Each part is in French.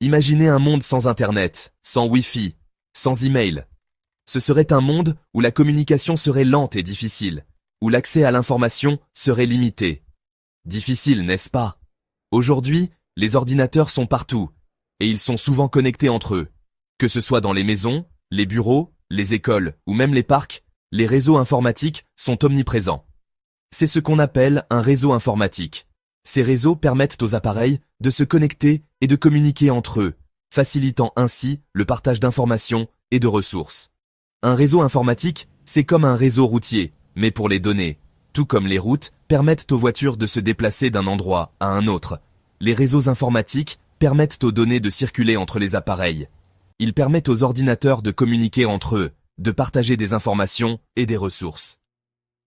Imaginez un monde sans Internet, sans Wi-Fi, sans email. Ce serait un monde où la communication serait lente et difficile, où l'accès à l'information serait limité. Difficile, n'est-ce pas? Aujourd'hui, les ordinateurs sont partout, et ils sont souvent connectés entre eux. Que ce soit dans les maisons, les bureaux, les écoles ou même les parcs, les réseaux informatiques sont omniprésents. C'est ce qu'on appelle un réseau informatique. Ces réseaux permettent aux appareils de se connecter et de communiquer entre eux, facilitant ainsi le partage d'informations et de ressources. Un réseau informatique, c'est comme un réseau routier, mais pour les données. Tout comme les routes permettent aux voitures de se déplacer d'un endroit à un autre. Les réseaux informatiques permettent aux données de circuler entre les appareils. Ils permettent aux ordinateurs de communiquer entre eux, de partager des informations et des ressources.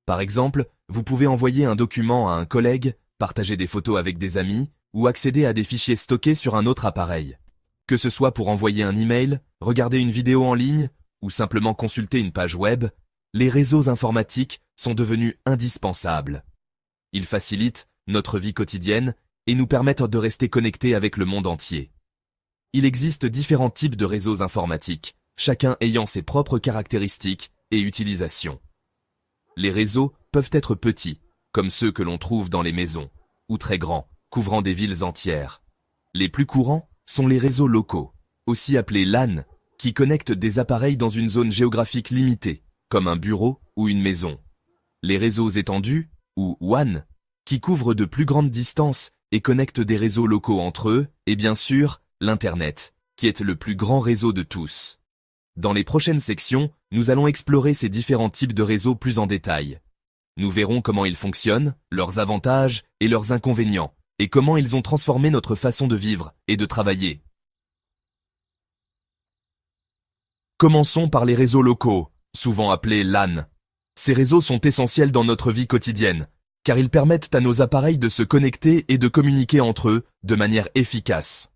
Par exemple, vous pouvez envoyer un document à un collègue, partager des photos avec des amis ou accéder à des fichiers stockés sur un autre appareil. Que ce soit pour envoyer un email, regarder une vidéo en ligne ou simplement consulter une page web, les réseaux informatiques sont devenus indispensables. Ils facilitent notre vie quotidienne et nous permettent de rester connectés avec le monde entier. Il existe différents types de réseaux informatiques, chacun ayant ses propres caractéristiques et utilisations. Les réseaux peuvent être petits, comme ceux que l'on trouve dans les maisons, ou très grands, couvrant des villes entières. Les plus courants sont les réseaux locaux, aussi appelés LAN, qui connectent des appareils dans une zone géographique limitée, comme un bureau ou une maison. Les réseaux étendus, ou WAN, qui couvrent de plus grandes distances et connectent des réseaux locaux entre eux, et bien sûr, l'Internet, qui est le plus grand réseau de tous. Dans les prochaines sections, nous allons explorer ces différents types de réseaux plus en détail. Nous verrons comment ils fonctionnent, leurs avantages et leurs inconvénients, et comment ils ont transformé notre façon de vivre et de travailler. Commençons par les réseaux locaux, souvent appelés LAN. Ces réseaux sont essentiels dans notre vie quotidienne, car ils permettent à nos appareils de se connecter et de communiquer entre eux de manière efficace.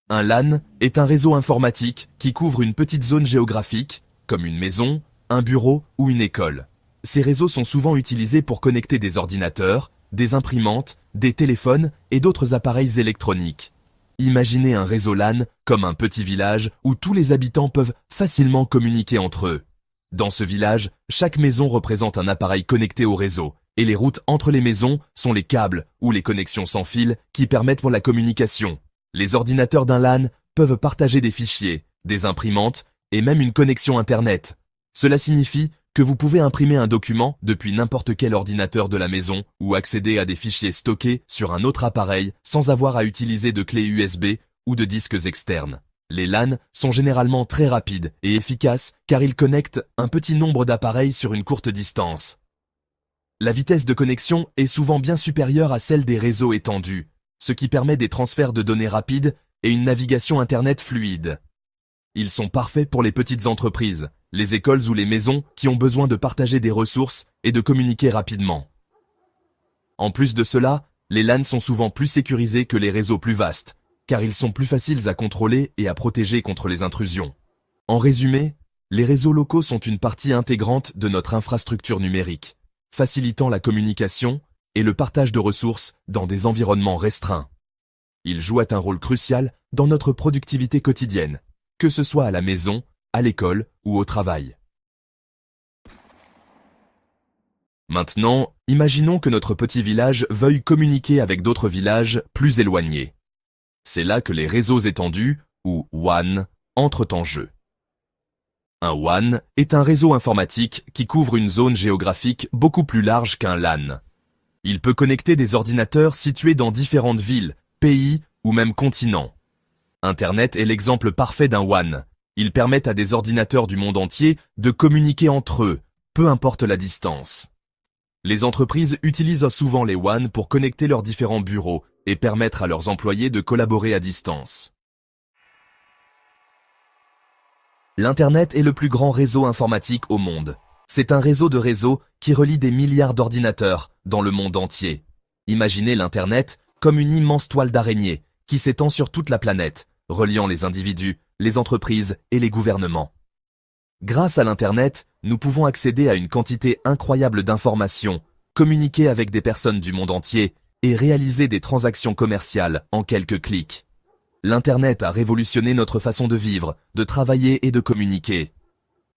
Un LAN est un réseau informatique qui couvre une petite zone géographique, comme une maison, un bureau ou une école. Ces réseaux sont souvent utilisés pour connecter des ordinateurs, des imprimantes, des téléphones et d'autres appareils électroniques. Imaginez un réseau LAN comme un petit village où tous les habitants peuvent facilement communiquer entre eux. Dans ce village, chaque maison représente un appareil connecté au réseau, et les routes entre les maisons sont les câbles ou les connexions sans fil qui permettent la communication. Les ordinateurs d'un LAN peuvent partager des fichiers, des imprimantes et même une connexion Internet. Cela signifie que vous pouvez imprimer un document depuis n'importe quel ordinateur de la maison ou accéder à des fichiers stockés sur un autre appareil sans avoir à utiliser de clés USB ou de disques externes. Les LAN sont généralement très rapides et efficaces car ils connectent un petit nombre d'appareils sur une courte distance. La vitesse de connexion est souvent bien supérieure à celle des réseaux étendus, ce qui permet des transferts de données rapides et une navigation Internet fluide. Ils sont parfaits pour les petites entreprises, les écoles ou les maisons qui ont besoin de partager des ressources et de communiquer rapidement. En plus de cela, les LAN sont souvent plus sécurisés que les réseaux plus vastes, car ils sont plus faciles à contrôler et à protéger contre les intrusions. En résumé, les réseaux locaux sont une partie intégrante de notre infrastructure numérique, facilitant la communication et le partage de ressources dans des environnements restreints. Ils jouent un rôle crucial dans notre productivité quotidienne, que ce soit à la maison, à l'école ou au travail. Maintenant, imaginons que notre petit village veuille communiquer avec d'autres villages plus éloignés. C'est là que les réseaux étendus, ou WAN, entrent en jeu. Un WAN est un réseau informatique qui couvre une zone géographique beaucoup plus large qu'un LAN. Il peut connecter des ordinateurs situés dans différentes villes, pays ou même continents. Internet est l'exemple parfait d'un WAN. Il permet à des ordinateurs du monde entier de communiquer entre eux, peu importe la distance. Les entreprises utilisent souvent les WAN pour connecter leurs différents bureaux et permettre à leurs employés de collaborer à distance. L'Internet est le plus grand réseau informatique au monde. C'est un réseau de réseaux qui relie des milliards d'ordinateurs dans le monde entier. Imaginez l'Internet comme une immense toile d'araignée qui s'étend sur toute la planète, reliant les individus, les entreprises et les gouvernements. Grâce à l'Internet, nous pouvons accéder à une quantité incroyable d'informations, communiquer avec des personnes du monde entier et réaliser des transactions commerciales en quelques clics. L'Internet a révolutionné notre façon de vivre, de travailler et de communiquer.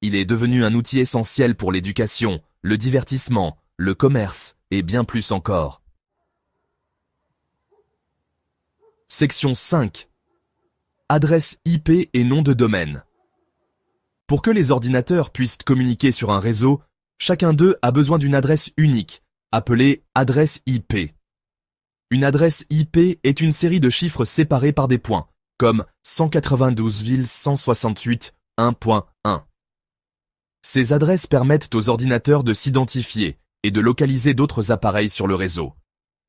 Il est devenu un outil essentiel pour l'éducation, le divertissement, le commerce et bien plus encore. Section 5. Adresse IP et nom de domaine. Pour que les ordinateurs puissent communiquer sur un réseau, chacun d'eux a besoin d'une adresse unique, appelée adresse IP. Une adresse IP est une série de chiffres séparés par des points, comme 192.168.1.1. Ces adresses permettent aux ordinateurs de s'identifier et de localiser d'autres appareils sur le réseau.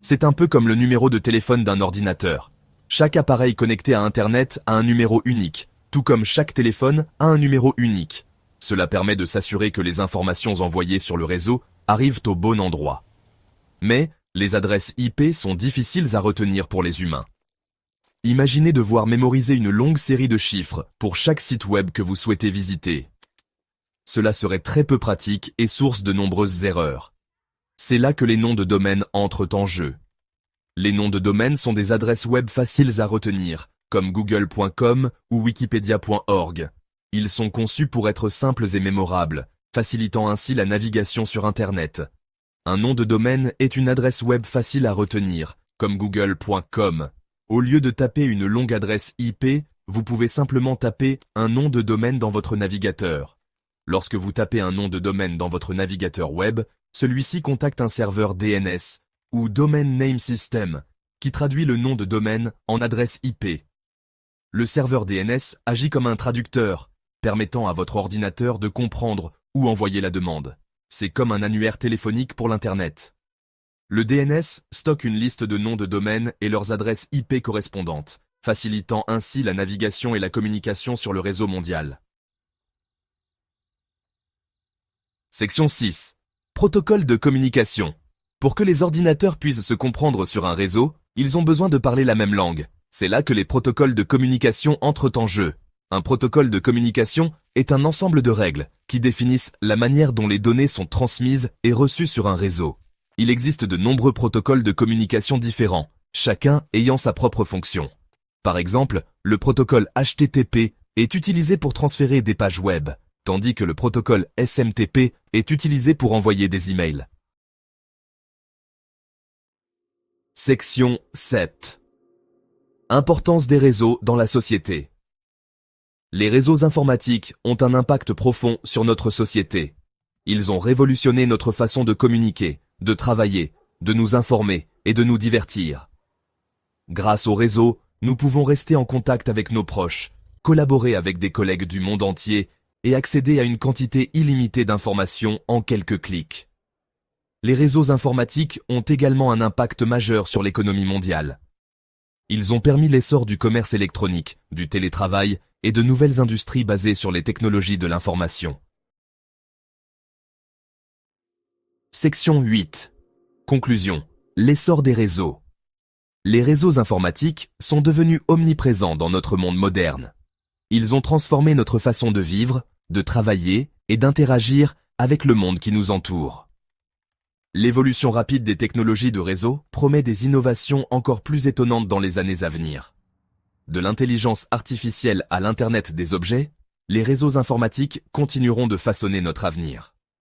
C'est un peu comme le numéro de téléphone d'un ordinateur. Chaque appareil connecté à Internet a un numéro unique, tout comme chaque téléphone a un numéro unique. Cela permet de s'assurer que les informations envoyées sur le réseau arrivent au bon endroit. Mais les adresses IP sont difficiles à retenir pour les humains. Imaginez devoir mémoriser une longue série de chiffres pour chaque site web que vous souhaitez visiter. Cela serait très peu pratique et source de nombreuses erreurs. C'est là que les noms de domaine entrent en jeu. Les noms de domaine sont des adresses web faciles à retenir, comme google.com ou wikipedia.org. Ils sont conçus pour être simples et mémorables, facilitant ainsi la navigation sur Internet. Un nom de domaine est une adresse web facile à retenir, comme google.com. Au lieu de taper une longue adresse IP, vous pouvez simplement taper un nom de domaine dans votre navigateur. Lorsque vous tapez un nom de domaine dans votre navigateur web, celui-ci contacte un serveur DNS, ou Domain Name System, qui traduit le nom de domaine en adresse IP. Le serveur DNS agit comme un traducteur, permettant à votre ordinateur de comprendre où envoyer la demande. C'est comme un annuaire téléphonique pour l'Internet. Le DNS stocke une liste de noms de domaine et leurs adresses IP correspondantes, facilitant ainsi la navigation et la communication sur le réseau mondial. Section 6. Protocole de communication. Pour que les ordinateurs puissent se comprendre sur un réseau, ils ont besoin de parler la même langue. C'est là que les protocoles de communication entrent en jeu. Un protocole de communication est un ensemble de règles qui définissent la manière dont les données sont transmises et reçues sur un réseau. Il existe de nombreux protocoles de communication différents, chacun ayant sa propre fonction. Par exemple, le protocole HTTP est utilisé pour transférer des pages web, tandis que le protocole SMTP est utilisé pour envoyer des emails. Section 7. Importance des réseaux dans la société. Les réseaux informatiques ont un impact profond sur notre société. Ils ont révolutionné notre façon de communiquer, de travailler, de nous informer et de nous divertir. Grâce aux réseaux, nous pouvons rester en contact avec nos proches, collaborer avec des collègues du monde entier et accéder à une quantité illimitée d'informations en quelques clics. Les réseaux informatiques ont également un impact majeur sur l'économie mondiale. Ils ont permis l'essor du commerce électronique, du télétravail et de nouvelles industries basées sur les technologies de l'information. Section 8. Conclusion. L'essor des réseaux. Les réseaux informatiques sont devenus omniprésents dans notre monde moderne. Ils ont transformé notre façon de vivre, de travailler et d'interagir avec le monde qui nous entoure. L'évolution rapide des technologies de réseau promet des innovations encore plus étonnantes dans les années à venir. De l'intelligence artificielle à l'Internet des objets, les réseaux informatiques continueront de façonner notre avenir.